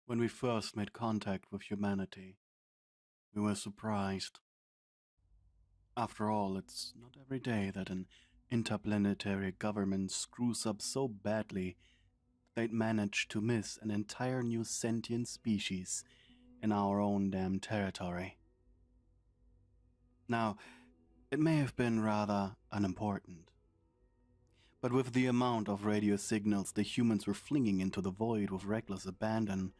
When we first made contact with humanity, we were surprised. After all, it's not every day that an interplanetary government screws up so badly that they'd manage to miss an entire new sentient species in our own damn territory. Now, it may have been rather unimportant, but with the amount of radio signals the humans were flinging into the void with reckless abandon,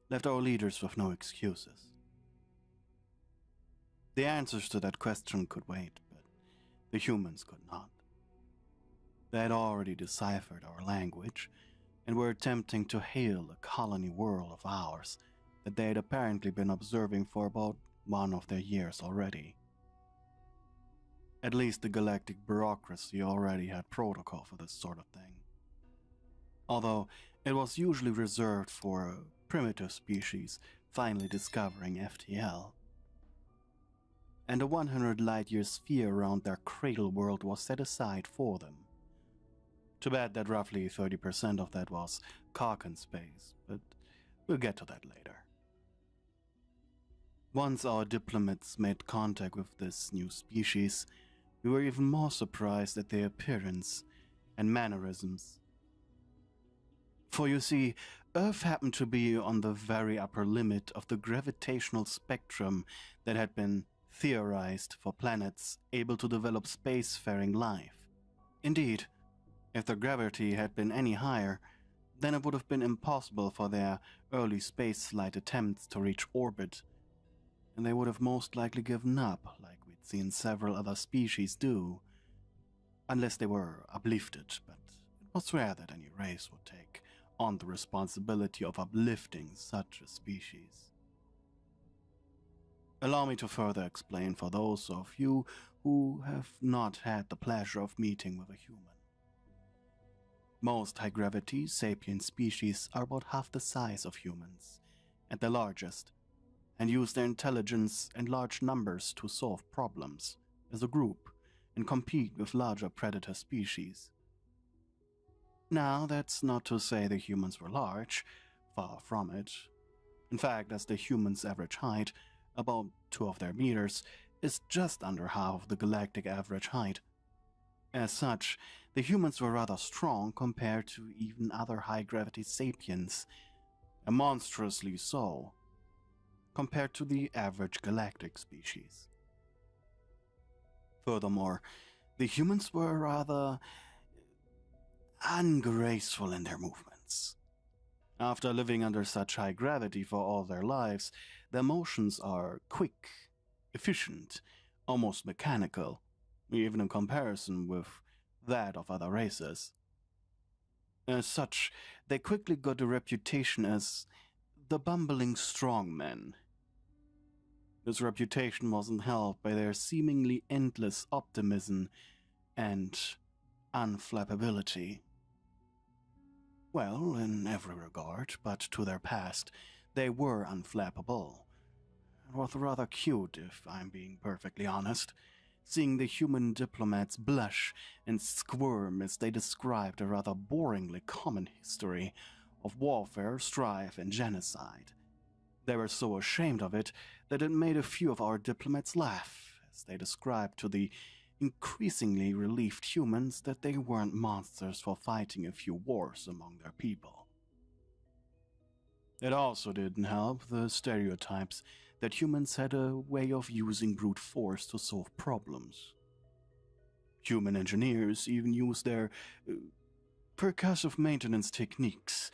left our leaders with no excuses. The answers to that question could wait, but the humans could not. They had already deciphered our language and were attempting to hail a colony world of ours that they had apparently been observing for about one of their years already. At least the galactic bureaucracy already had protocol for this sort of thing. Although it was usually reserved for a primitive species finally discovering FTL. And a 100 light-year sphere around their cradle world was set aside for them. Too bad that roughly 30% of that was Karkan space, but we'll get to that later. Once our diplomats made contact with this new species, we were even more surprised at their appearance and mannerisms. For you see, Earth happened to be on the very upper limit of the gravitational spectrum that had been theorized for planets able to develop spacefaring life. Indeed, if their gravity had been any higher, then it would have been impossible for their early spaceflight attempts to reach orbit, and they would have most likely given up like we'd seen several other species do, unless they were uplifted, but it was rare that any race would take on the responsibility of uplifting such a species. Allow me to further explain for those of you who have not had the pleasure of meeting with a human. Most high-gravity sapient species are about half the size of humans, at the largest, and use their intelligence and large numbers to solve problems as a group and compete with larger predator species. Now, that's not to say the humans were large, far from it. In fact, as the humans' average height, about 2 of their meters, is just under half of the galactic average height. As such, the humans were rather strong compared to even other high-gravity sapiens, and monstrously so, compared to the average galactic species. Furthermore, the humans were rather ungraceful in their movements. After living under such high gravity for all their lives, their motions are quick, efficient, almost mechanical, even in comparison with that of other races. As such, they quickly got a reputation as the bumbling strongmen. This reputation wasn't helped by their seemingly endless optimism and unflappability. Well, in every regard, but to their past, they were unflappable. It was rather cute, if I'm being perfectly honest, seeing the human diplomats blush and squirm as they described a rather boringly common history of warfare, strife, and genocide. They were so ashamed of it that it made a few of our diplomats laugh, as they described to the increasingly relieved humans that they weren't monsters for fighting a few wars among their people. It also didn't help the stereotypes that humans had a way of using brute force to solve problems. Human engineers even used their percussive maintenance techniques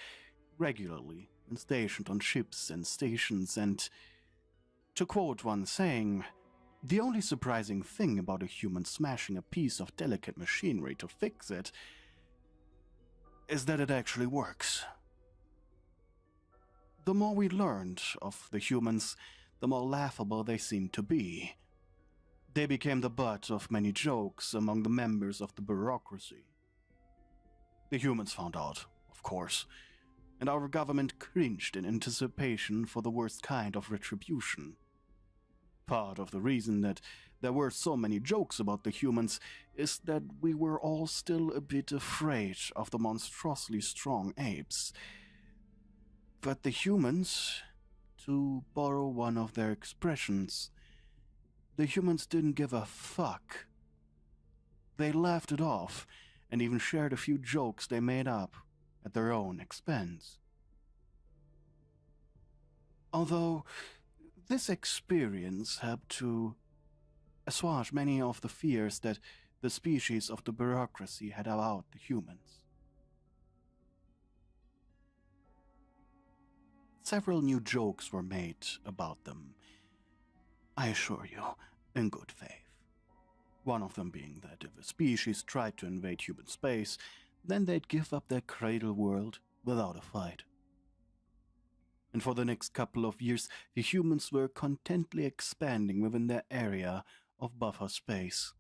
regularly and stationed on ships and stations, and, to quote one saying, "The only surprising thing about a human smashing a piece of delicate machinery to fix it is that it actually works." The more we learned of the humans, the more laughable they seemed to be. They became the butt of many jokes among the members of the bureaucracy. The humans found out, of course, and our government cringed in anticipation for the worst kind of retribution. Part of the reason that there were so many jokes about the humans is that we were all still a bit afraid of the monstrously strong apes. But the humans, to borrow one of their expressions, the humans didn't give a fuck. They laughed it off and even shared a few jokes they made up at their own expense. Although this experience helped to assuage many of the fears that the species of the bureaucracy had about the humans. Several new jokes were made about them, I assure you, in good faith. One of them being that if a species tried to invade human space, then they'd give up their cradle world without a fight. And for the next couple of years, the humans were contently expanding within their area of buffer space,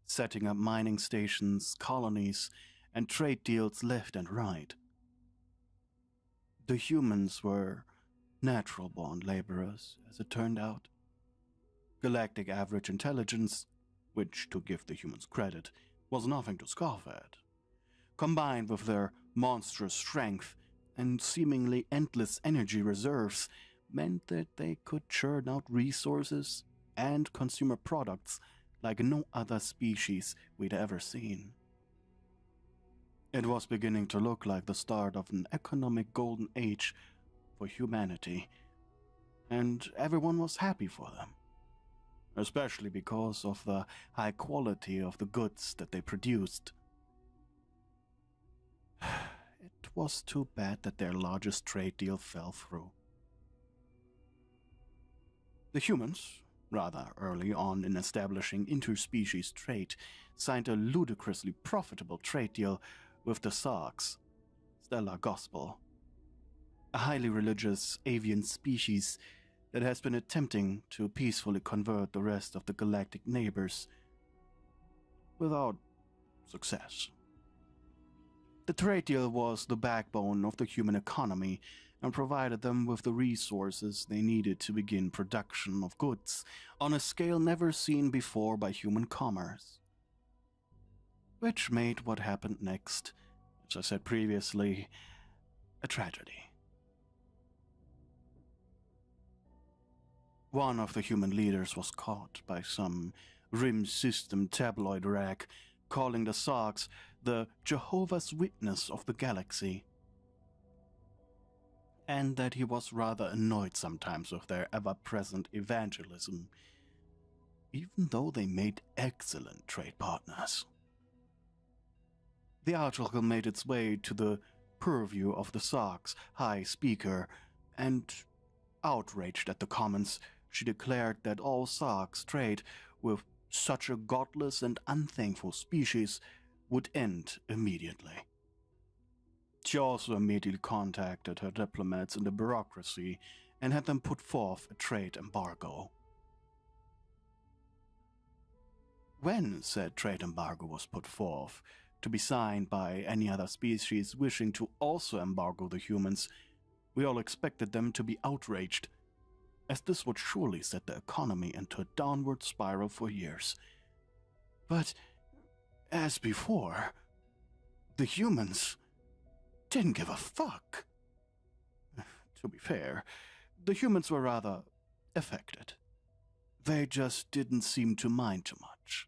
setting up mining stations, colonies, and trade deals left and right. The humans were natural-born laborers, as it turned out. Galactic average intelligence, which, to give the humans credit, was nothing to scoff at, combined with their monstrous strength and seemingly endless energy reserves, meant that they could churn out resources and consumer products like no other species we'd ever seen. It was beginning to look like the start of an economic golden age for humanity, and everyone was happy for them, especially because of the high quality of the goods that they produced. It was too bad that their largest trade deal fell through. The humans, rather early on in establishing interspecies trade, signed a ludicrously profitable trade deal with the Sarks, Stellar Gospel, a highly religious avian species that has been attempting to peacefully convert the rest of the galactic neighbors without success. The trade deal was the backbone of the human economy and provided them with the resources they needed to begin production of goods on a scale never seen before by human commerce. Which made what happened next, as I said previously, a tragedy. One of the human leaders was caught by some rim system tabloid rag calling the Sarks the Jehovah's Witness of the galaxy, and that he was rather annoyed sometimes with their ever-present evangelism, even though they made excellent trade partners. The article made its way to the purview of the Sark's High Speaker, and, outraged at the comments, she declared that all Sarks trade with such a godless and unthankful species would end immediately. She also immediately contacted her diplomats in the bureaucracy and had them put forth a trade embargo. When said trade embargo was put forth, to be signed by any other species wishing to also embargo the humans, we all expected them to be outraged, as this would surely set the economy into a downward spiral for years. But, as before, the humans didn't give a fuck. To be fair, the humans were rather affected. They just didn't seem to mind too much.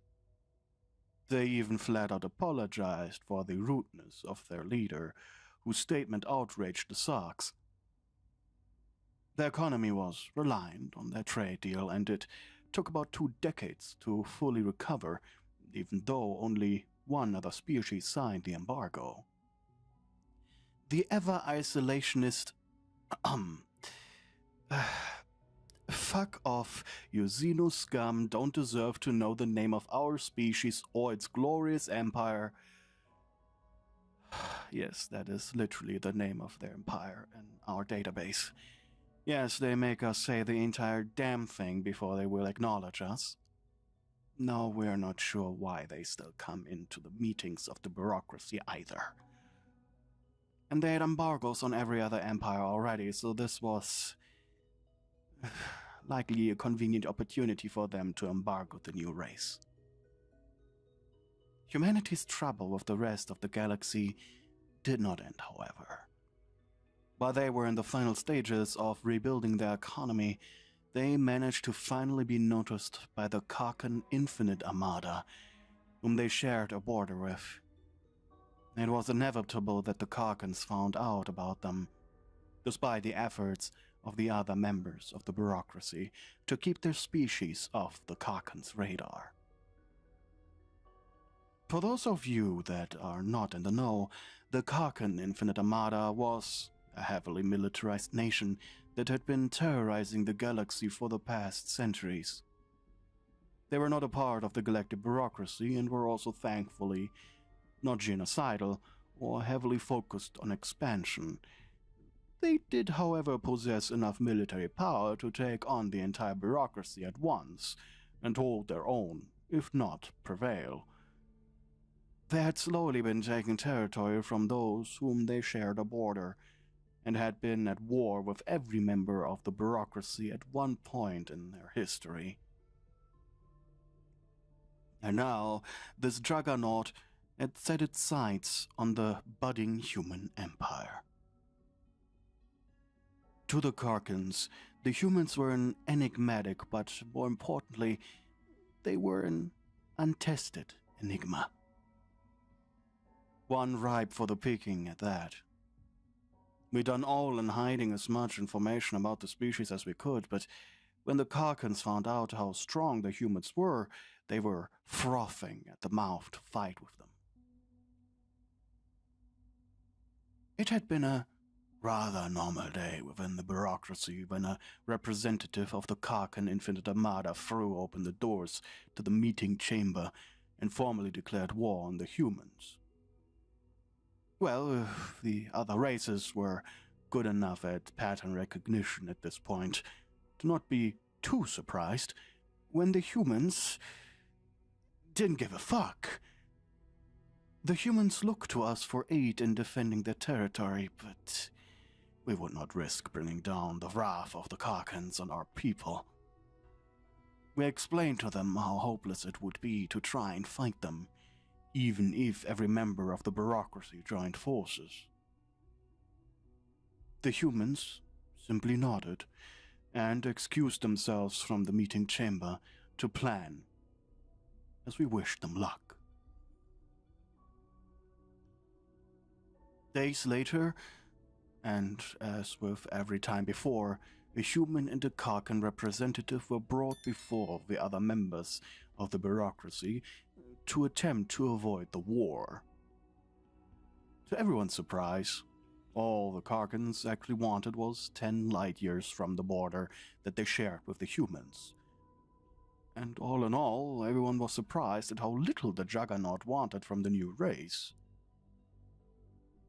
They even flat out apologized for the rudeness of their leader, whose statement outraged the Sarks. The economy was reliant on their trade deal, and it took about 2 decades to fully recover, even though only one other species signed the embargo. The ever-isolationist, fuck off, you Xeno scum don't deserve to know the name of our species or its glorious empire. Yes, that is literally the name of their empire in our database. Yes, they make us say the entire damn thing before they will acknowledge us. No, we're not sure why they still come into the meetings of the bureaucracy either. And they had embargoes on every other empire already, so this was likely a convenient opportunity for them to embargo the new race. Humanity's trouble with the rest of the galaxy did not end, however. While they were in the final stages of rebuilding their economy, they managed to finally be noticed by the Kaken Infinite Armada, whom they shared a border with. It was inevitable that the Kakens found out about them, despite the efforts of the other members of the bureaucracy to keep their species off the Kaken's radar. For those of you that are not in the know, the Kaken Infinite Armada was a heavily militarized nation that had been terrorizing the galaxy for the past centuries. They were not a part of the galactic bureaucracy and were also thankfully not genocidal or heavily focused on expansion. They did, however, possess enough military power to take on the entire bureaucracy at once and hold their own, if not prevail. They had slowly been taking territory from those whom they shared a border, and had been at war with every member of the bureaucracy at one point in their history. And now, this juggernaut had set its sights on the budding human empire. To the Karkans, the humans were an enigmatic, but more importantly, they were an untested enigma. One ripe for the picking at that. We'd done all in hiding as much information about the species as we could, but when the Karkans found out how strong the humans were, they were frothing at the mouth to fight with them. It had been a rather normal day within the bureaucracy when a representative of the Karkan Infinite Armada threw open the doors to the meeting chamber and formally declared war on the humans. Well, the other races were good enough at pattern recognition at this point to not be too surprised when the humans didn't give a fuck. The humans looked to us for aid in defending their territory, but we would not risk bringing down the wrath of the Karkans on our people. We explained to them how hopeless it would be to try and fight them, even if every member of the bureaucracy joined forces. The humans simply nodded and excused themselves from the meeting chamber to plan, as we wished them luck. Days later, and as with every time before, a human and a Karkan representative were brought before the other members of the bureaucracy to attempt to avoid the war. To everyone's surprise, all the Karkans actually wanted was 10 light years from the border that they shared with the humans. And all in all, everyone was surprised at how little the Juggernaut wanted from the new race.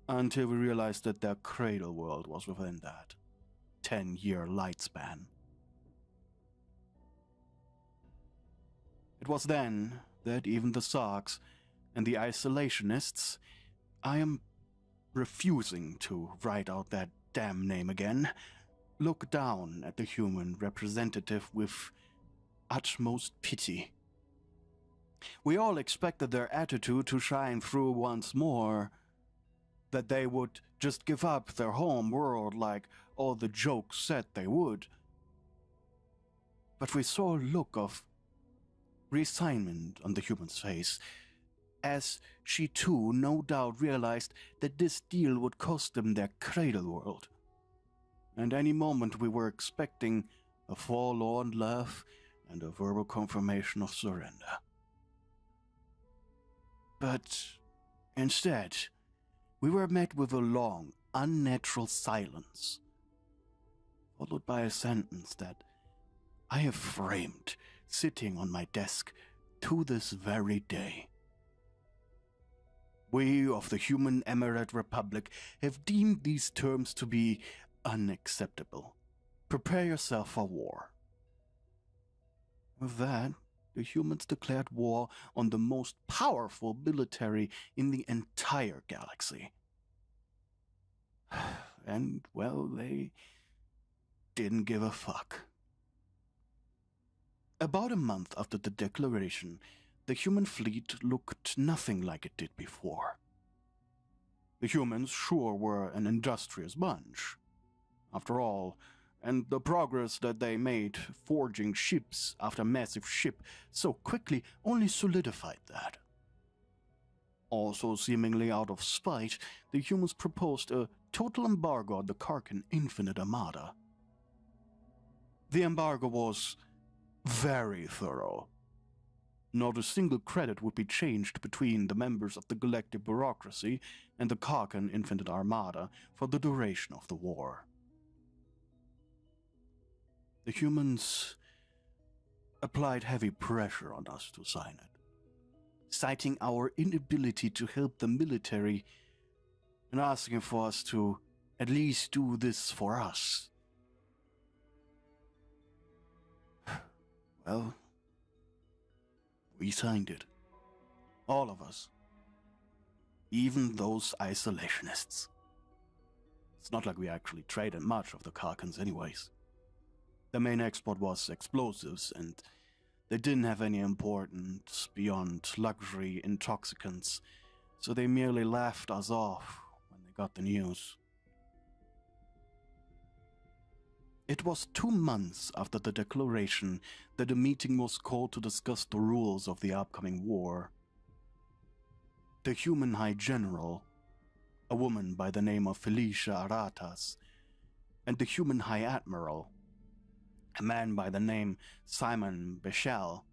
Until we realized that their cradle world was within that 10-year light span. It was then that even the Sarks and the isolationists, I am refusing to write out that damn name again, looked down at the human representative with utmost pity. We all expected their attitude to shine through once more, that they would just give up their home world like all the jokes said they would. But we saw a look of resignment on the human's face, as she too no doubt realized that this deal would cost them their cradle world. And any moment we were expecting a forlorn laugh and a verbal confirmation of surrender. But instead, we were met with a long, unnatural silence, followed by a sentence that I have framed sitting on my desk to this very day. We of the Human Emirate Republic have deemed these terms to be unacceptable. Prepare yourself for war. With that, the humans declared war on the most powerful military in the entire galaxy. And, well, they didn't give a fuck. About a month after the declaration, the human fleet looked nothing like it did before. The humans sure were an industrious bunch. After all, and the progress that they made forging ships after massive ship so quickly only solidified that. Also seemingly out of spite, the humans proposed a total embargo on the Karkan Infinite Armada. The embargo was very thorough. Not a single credit would be changed between the members of the galactic bureaucracy and the Karkan Infinite Armada for the duration of the war. The humans applied heavy pressure on us to sign it, citing our inability to help the military and asking for us to at least do this for us. Well, we signed it. All of us. Even those isolationists. It's not like we actually traded much of the Karkans anyways. The main export was explosives, and they didn't have any importance beyond luxury intoxicants, so they merely laughed us off when they got the news. It was 2 months after the declaration that a meeting was called to discuss the rules of the upcoming war. The human High General, a woman by the name of Felicia Aratas, and the human High Admiral, a man by the name Simon Bechel,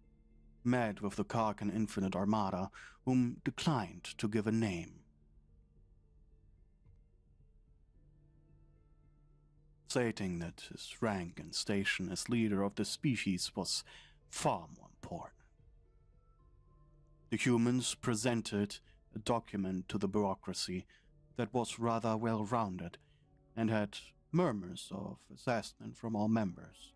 met with the Karkan Infinite Armada, whom declined to give a name. Stating that his rank and station as leader of the species was far more important. The humans presented a document to the bureaucracy that was rather well-rounded and had murmurs of assessment from all members.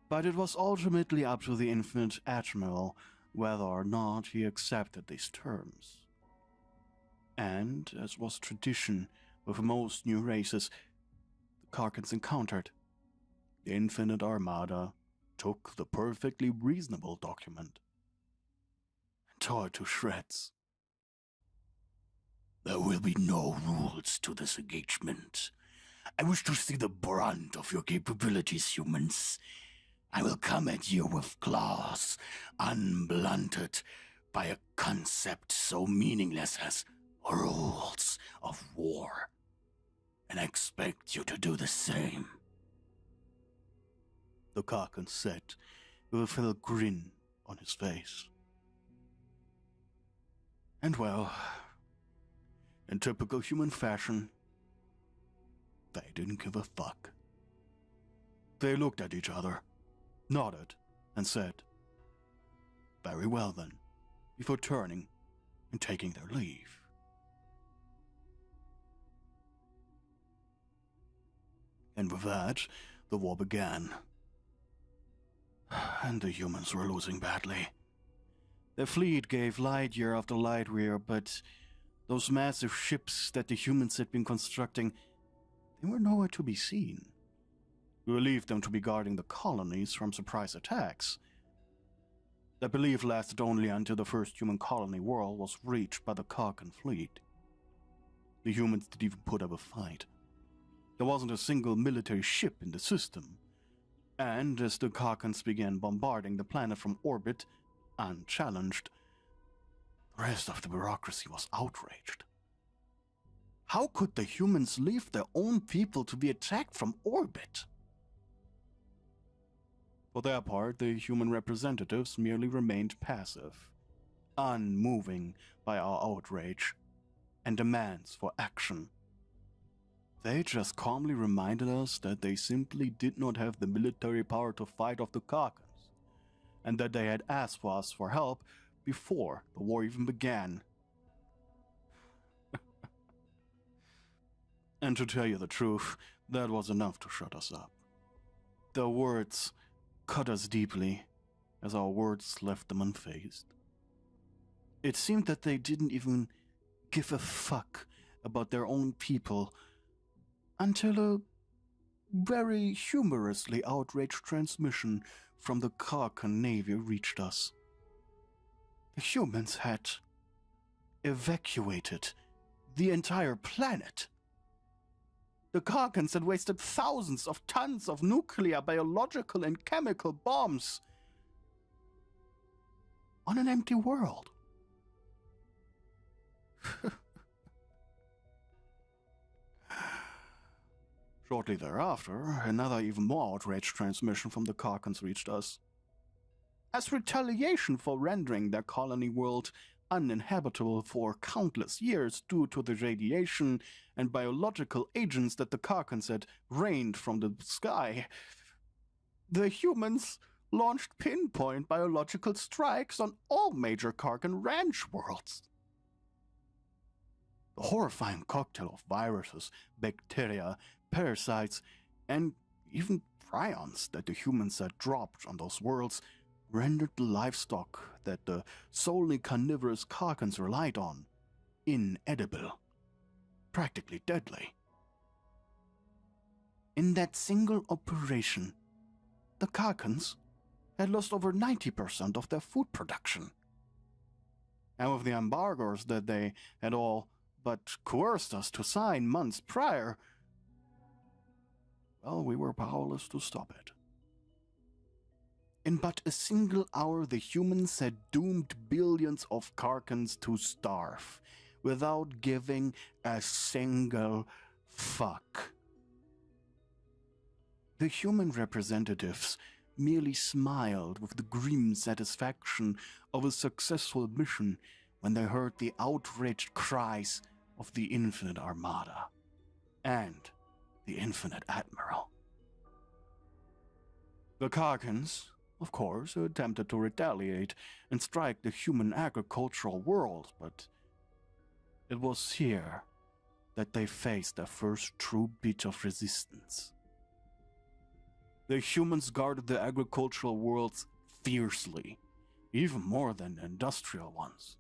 But it was ultimately up to the Infinite Admiral whether or not he accepted these terms. And, as was tradition with most new races the Karkans encountered, the Infinite Armada took the perfectly reasonable document and tore it to shreds. There will be no rules to this engagement. I wish to see the brunt of your capabilities, humans. I will come at you with claws, unblunted by a concept so meaningless as rules of war, and I expect you to do the same. The Karkan said, with a fell grin on his face. And well, in typical human fashion, they didn't give a fuck. They looked at each other, nodded, and said, "Very well then," before turning and taking their leave. And with that, the war began. And the humans were losing badly. Their fleet gave light year after light year, but those massive ships that the humans had been constructing, they were nowhere to be seen. We believed them to be guarding the colonies from surprise attacks. That belief lasted only until the first human colony world was reached by the Karkan fleet. The humans didn't even put up a fight. There wasn't a single military ship in the system. And as the Karkans began bombarding the planet from orbit, unchallenged, the rest of the bureaucracy was outraged. How could the humans leave their own people to be attacked from orbit? For their part, the human representatives merely remained passive, unmoving by our outrage and demands for action. They just calmly reminded us that they simply did not have the military power to fight off the Karkans, and that they had asked for us for help before the war even began. And to tell you the truth, that was enough to shut us up. Their words cut us deeply, as our words left them unfazed. It seemed that they didn't even give a fuck about their own people until a very humorously outraged transmission from the Karkan Navy reached us. The humans had evacuated the entire planet. The Karkans had wasted thousands of tons of nuclear, biological, and chemical bombs on an empty world. Shortly thereafter, another even more outraged transmission from the Karkans reached us. As retaliation for rendering their colony world uninhabitable for countless years due to the radiation and biological agents that the Karkans had rained from the sky, the humans launched pinpoint biological strikes on all major Karkan ranch worlds. The horrifying cocktail of viruses, bacteria, parasites, and even prions that the humans had dropped on those worlds rendered the livestock that the solely carnivorous Karkans relied on inedible, practically deadly. In that single operation, the Karkans had lost over 90% of their food production. And with the embargoes that they had all but coerced us to sign months prior, well, we were powerless to stop it. In but a single hour, the humans had doomed billions of Karkans to starve, without giving a single fuck. The human representatives merely smiled with the grim satisfaction of a successful mission when they heard the outraged cries of the Infinite Armada and the Infinite Admiral. The Karkans, of course, attempted to retaliate and strike the human agricultural world, but it was here that they faced their first true bit of resistance. The humans guarded the agricultural worlds fiercely, even more than the industrial ones.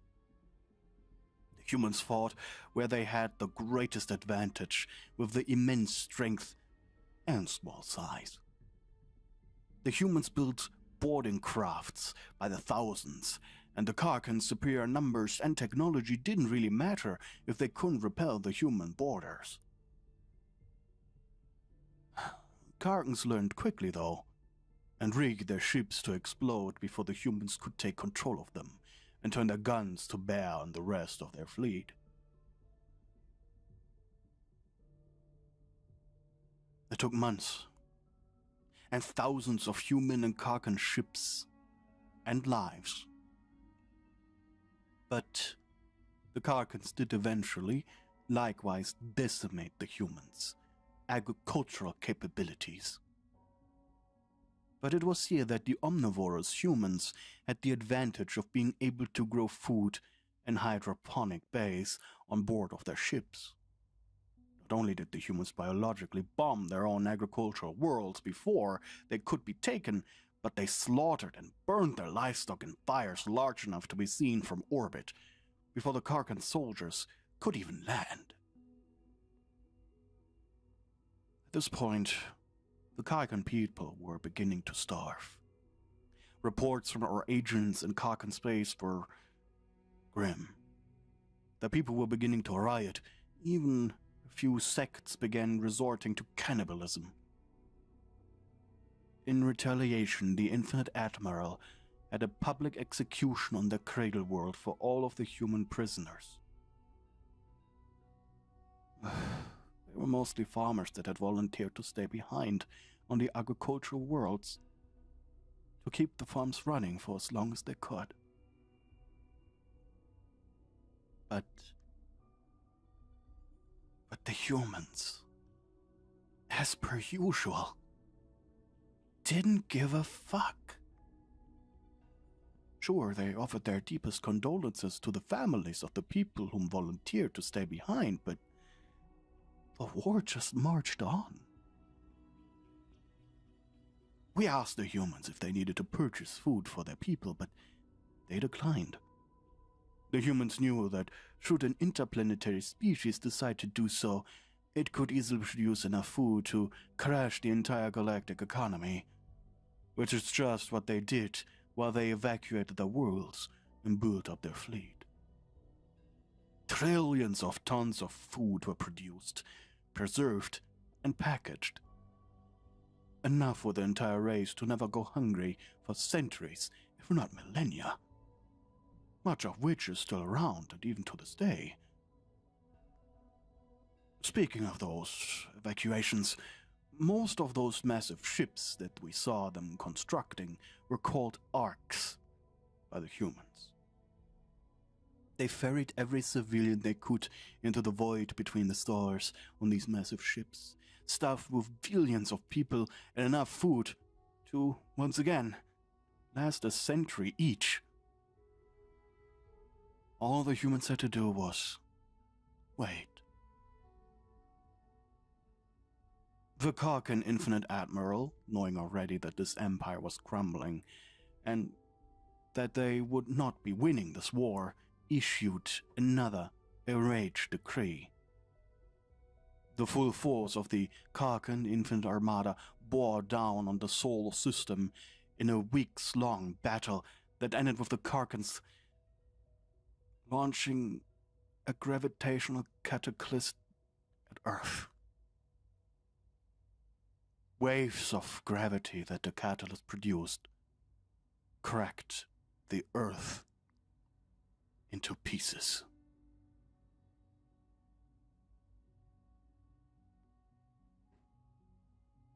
The humans fought where they had the greatest advantage, with the immense strength and small size. The humans built boarding crafts by the thousands, and the Karkans' superior numbers and technology didn't really matter if they couldn't repel the human boarders. Karkans learned quickly, though, and rigged their ships to explode before the humans could take control of them and turn their guns to bear on the rest of their fleet. It took months, and thousands of human and Karkan ships and lives. But the Karkans did eventually likewise decimate the humans' agricultural capabilities. But it was here that the omnivorous humans had the advantage of being able to grow food in hydroponic bays on board of their ships. Not only did the humans biologically bomb their own agricultural worlds before they could be taken, but they slaughtered and burned their livestock in fires large enough to be seen from orbit before the Karkan soldiers could even land. At this point, the Karkan people were beginning to starve. Reports from our agents in Karkan space were grim. The people were beginning to riot. Even a few sects began resorting to cannibalism. In retaliation, the Infinite Admiral had a public execution on the Cradle World for all of the human prisoners. They were mostly farmers that had volunteered to stay behind on the agricultural worlds to keep the farms running for as long as they could. But the humans, as per usual, didn't give a fuck. Sure, they offered their deepest condolences to the families of the people whom volunteered to stay behind, but the war just marched on. We asked the humans if they needed to purchase food for their people, but they declined. The humans knew that should an interplanetary species decide to do so, it could easily produce enough food to crash the entire galactic economy, which is just what they did while they evacuated their worlds and built up their fleet. Trillions of tons of food were produced, preserved, and packaged. Enough for the entire race to never go hungry for centuries, if not millennia. Much of which is still around, and even to this day. Speaking of those evacuations, most of those massive ships that we saw them constructing were called arks by the humans. They ferried every civilian they could into the void between the stars on these massive ships, stuffed with billions of people and enough food to, once again, last a century each. All the humans had to do was wait. The Karkan Infinite Admiral, knowing already that this empire was crumbling, and that they would not be winning this war, issued another enraged decree. The full force of the Karkan Infinite Armada bore down on the solar system in a weeks-long battle that ended with the Karkans launching a gravitational cataclysm at Earth. Waves of gravity that the catalyst produced cracked the Earth into pieces.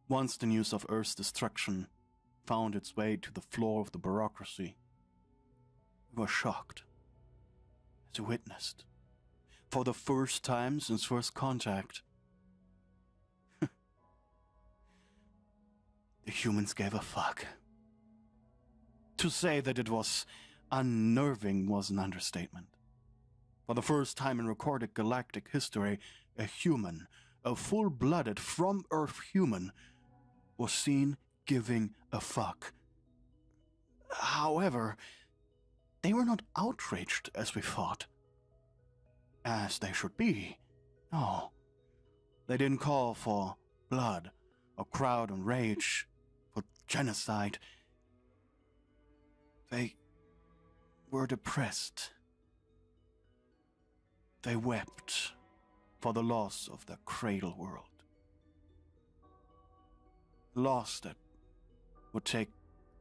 Once the news of Earth's destruction found its way to the floor of the bureaucracy, we were shocked as we witnessed, for the first time since first contact, the humans gave a fuck. To say that it was unnerving was an understatement. For the first time in recorded galactic history, a human, a full-blooded, from-Earth human, was seen giving a fuck. However, they were not outraged as we thought. As they should be. No. They didn't call for blood, or crowd and rage, for genocide. They were depressed. They wept for the loss of their cradle world. Loss that would take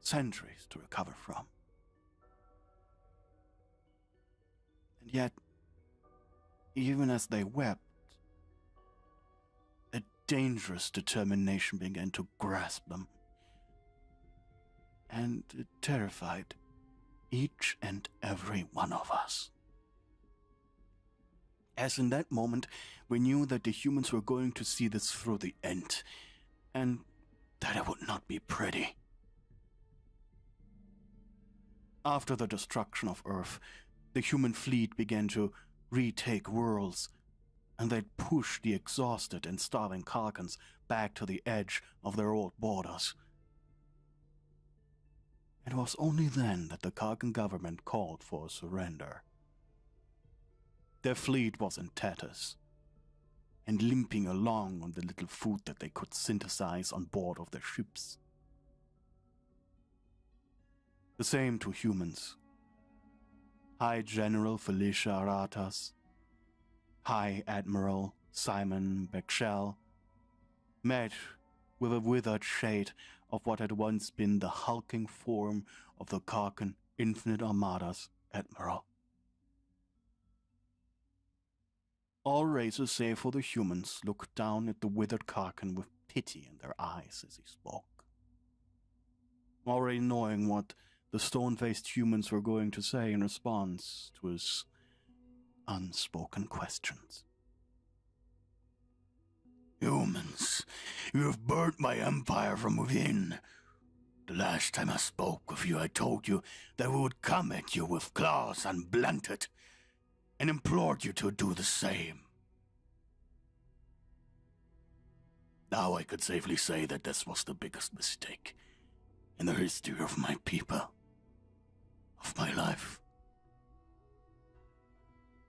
centuries to recover from. And yet, even as they wept, a dangerous determination began to grasp them. And it terrified each and every one of us. As in that moment, we knew that the humans were going to see this through the end, and that it would not be pretty. After the destruction of Earth, the human fleet began to retake worlds, and they'd push the exhausted and starving Karkans back to the edge of their old borders. It was only then that the Karkan government called for a surrender. Their fleet was in tatters, and limping along on the little food that they could synthesize on board of their ships. The same to humans. High General Felicia Aratas, High Admiral Simon Bexell, met with a withered shade of what had once been the hulking form of the Karkan Infinite Armada's Admiral. All races save for the humans looked down at the withered Karkan with pity in their eyes as he spoke. Already knowing what the stone-faced humans were going to say in response to his unspoken questions. Humans, you have burnt my empire from within. The last time I spoke with you, I told you that we would come at you with claws unblunted, and implored you to do the same. Now I could safely say that this was the biggest mistake in the history of my people, of my life.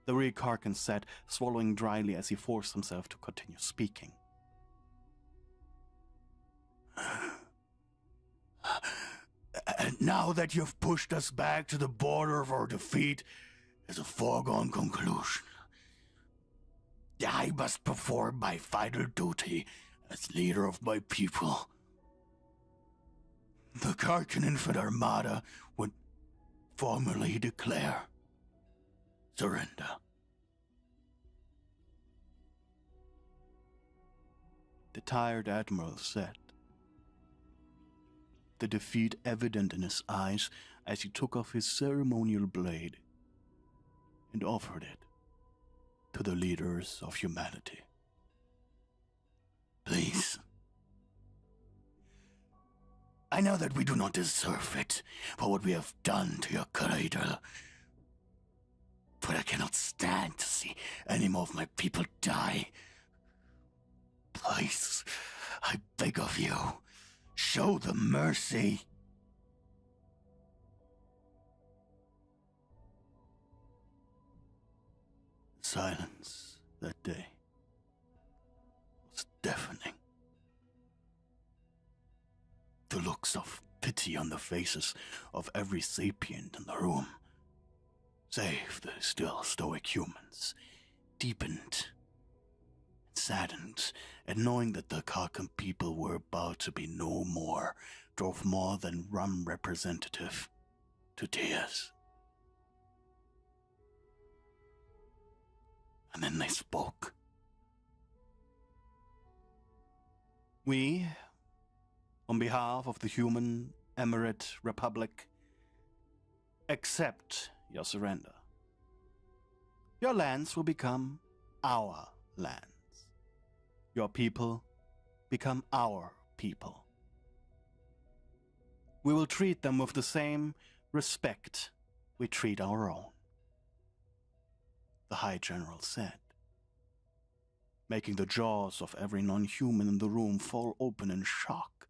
The Karkan said, swallowing dryly as he forced himself to continue speaking. And now that you've pushed us back to the border of our defeat, is a foregone conclusion. must perform my final duty as leader of my people. The Karkan Infant Armada would formally declare surrender. The tired admiral said, the defeat evident in his eyes as he took off his ceremonial blade and offered it to the leaders of humanity. Please. I know that we do not deserve it for what we have done to your cradle, but I cannot stand to see any more of my people die. Please, I beg of you, show them mercy. Silence that day was deafening. The looks of pity on the faces of every sapient in the room, save the still stoic humans, deepened and saddened at knowing that the Karkan people were about to be no more, drove more than one representative to tears. And then they spoke. We, on behalf of the human Emirate Republic, accept your surrender. Your lands will become our lands. Your people become our people. We will treat them with the same respect we treat our own, the High General said, making the jaws of every non-human in the room fall open in shock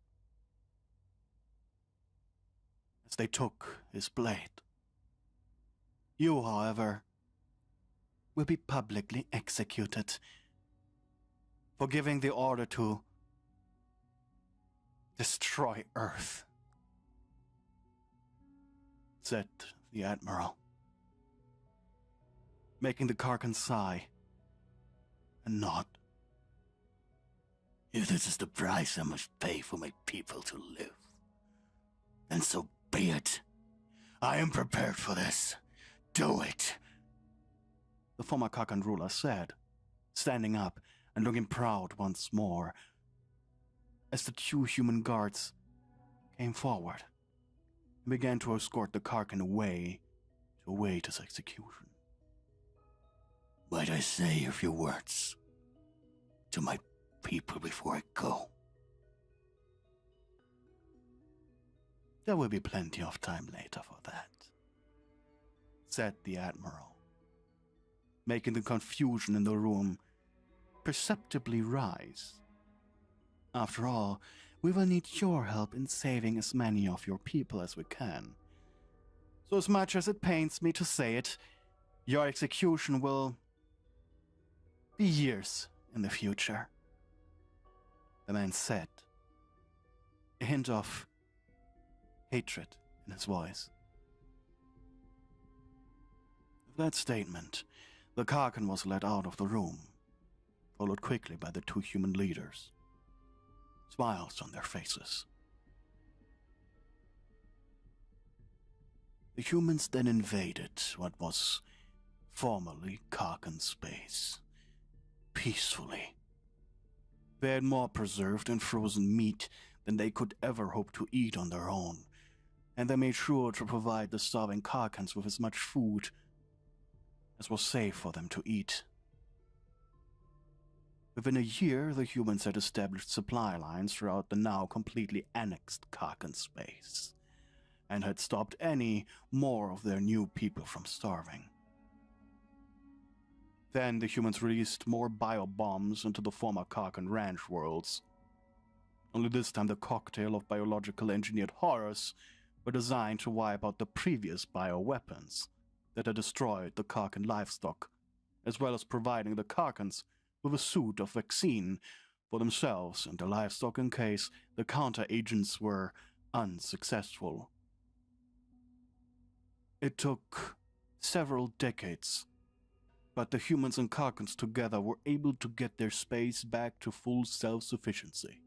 as they took his blade. You, however, will be publicly executed for giving the order to destroy Earth, said the Admiral, making the Karkan sigh and nod. If this is the price I must pay for my people to live, then so be it. I am prepared for this. Do it. The former Karkan ruler said, standing up and looking proud once more, as the two human guards came forward and began to escort the Karkan away to await his execution. Might I say a few words to my people before I go? There will be plenty of time later for that, said the Admiral, making the confusion in the room perceptibly rise. After all, we will need your help in saving as many of your people as we can. So as much as it pains me to say it, your execution will be years in the future, the man said, a hint of hatred in his voice. With that statement, the Karkan was led out of the room, followed quickly by the two human leaders, smiles on their faces. The humans then invaded what was formerly Karkan space, peacefully. They had more preserved and frozen meat than they could ever hope to eat on their own, and they made sure to provide the starving Karkans with as much food as was safe for them to eat. Within a year, the humans had established supply lines throughout the now completely annexed Karkan space, and had stopped any more of their new people from starving. Then the humans released more bio-bombs into the former Karkan ranch worlds. Only this time the cocktail of biological engineered horrors were designed to wipe out the previous bioweapons that had destroyed the Karkan livestock, as well as providing the Karkans with a suit of vaccine for themselves and their livestock in case the counter-agents were unsuccessful. It took several decades but the humans and Karkans together were able to get their space back to full self-sufficiency.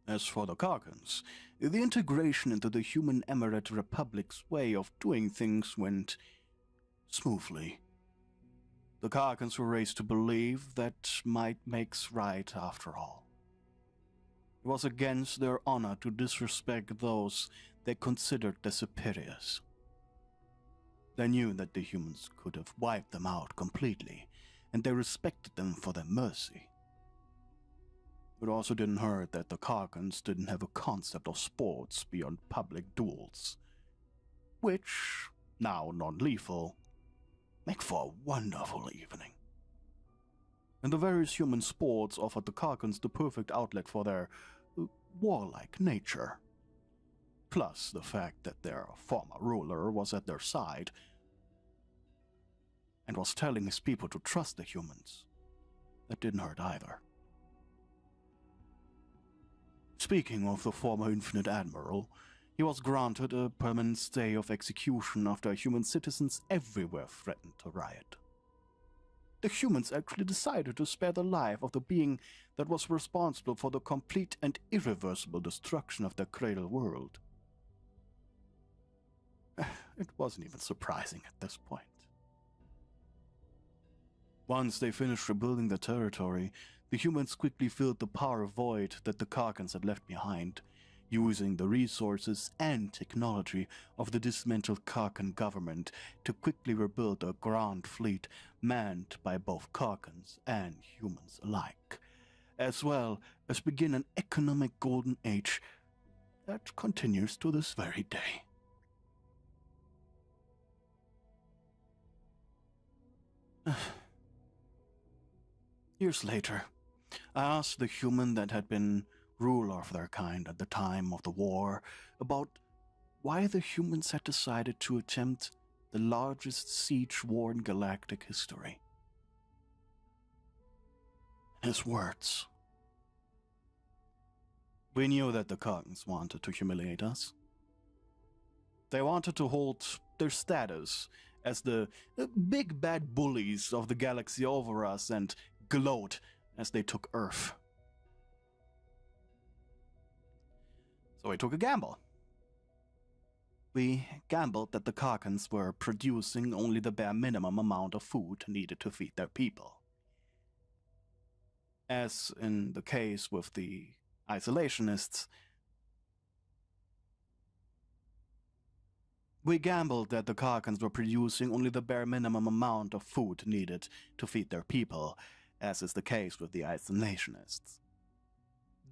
As for the Karkans, the integration into the human Emirate Republic's way of doing things went smoothly. The Karkans were raised to believe that might makes right after all. It was against their honor to disrespect those they considered their superiors. They knew that the humans could have wiped them out completely, and they respected them for their mercy. It also didn't hurt that the Karkans didn't have a concept of sports beyond public duels, which, now non-lethal, make for a wonderful evening. And the various human sports offered the Karkans the perfect outlet for their warlike nature. Plus the fact that their former ruler was at their side and was telling his people to trust the humans. That didn't hurt either. Speaking of the former Infinite Admiral, he was granted a permanent stay of execution after human citizens everywhere threatened to riot. The humans actually decided to spare the life of the being that was responsible for the complete and irreversible destruction of their cradle world. It wasn't even surprising at this point. Once they finished rebuilding the territory, the humans quickly filled the power void that the Karkans had left behind, using the resources and technology of the dismantled Karkan government to quickly rebuild a grand fleet manned by both Karkans and humans alike, as well as begin an economic golden age that continues to this very day. Years later, I asked the human that had been ruler of their kind at the time of the war about why the humans had decided to attempt the largest siege war in galactic history. His words. We knew that the Karkans wanted to humiliate us. They wanted to hold their status as the big bad bullies of the galaxy over us and gloat as they took Earth. So we took a gamble. We gambled that the Karkans were producing only the bare minimum amount of food needed to feed their people. As in the case with the isolationists, we gambled that the Karkans were producing only the bare minimum amount of food needed to feed their people, as is the case with the isolationists.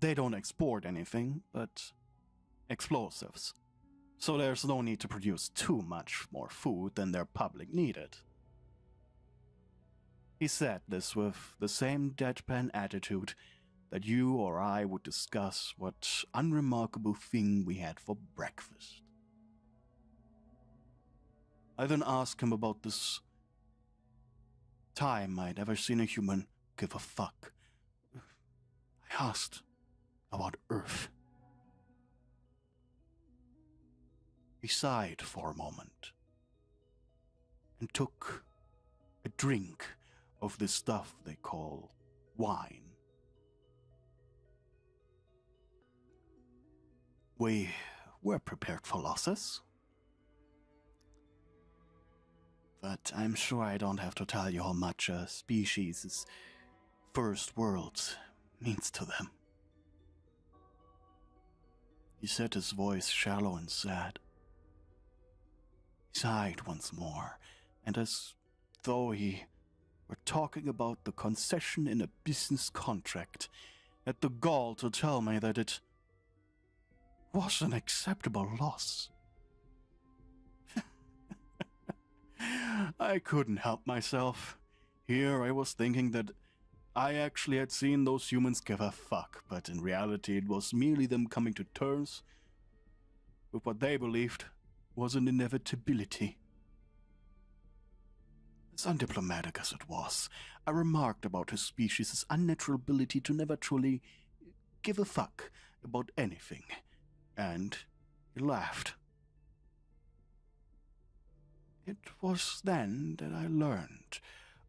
They don't export anything but explosives, so there's no need to produce too much more food than their public needed. He said this with the same deadpan attitude that you or I would discuss what unremarkable thing we had for breakfast. I then asked him about this time I'd ever seen a human give a fuck. I asked about Earth. He sighed for a moment and took a drink of this stuff they call wine. We were prepared for losses, but I'm sure I don't have to tell you how much a species' first world means to them. He said, his voice shallow and sad. He sighed once more, and as though he were talking about the concession in a business contract, had the gall to tell me that it was an acceptable loss. I couldn't help myself. Here I was thinking that I actually had seen those humans give a fuck, but in reality it was merely them coming to terms with what they believed was an inevitability. As undiplomatic as it was, I remarked about his species' unnatural ability to never truly give a fuck about anything, and he laughed. It was then that I learned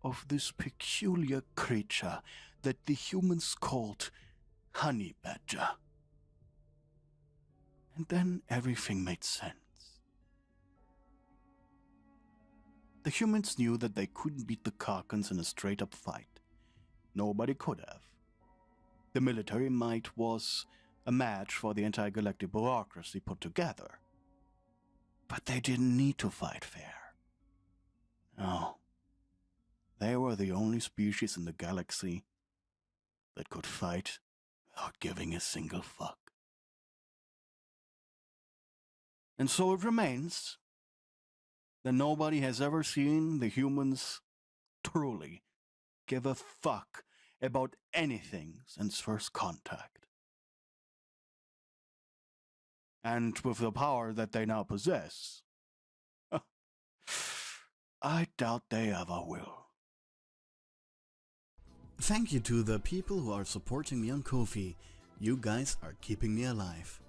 of this peculiar creature that the humans called honey badger. And then everything made sense. The humans knew that they couldn't beat the Karkans in a straight-up fight. Nobody could have. The military might was a match for the intergalactic bureaucracy put together. But they didn't need to fight fair. No. They were the only species in the galaxy that could fight without giving a single fuck. And so it remains that nobody has ever seen the humans truly give a fuck about anything since first contact. And with the power that they now possess, I doubt they ever will. Thank you to the people who are supporting me on Ko-fi. You guys are keeping me alive.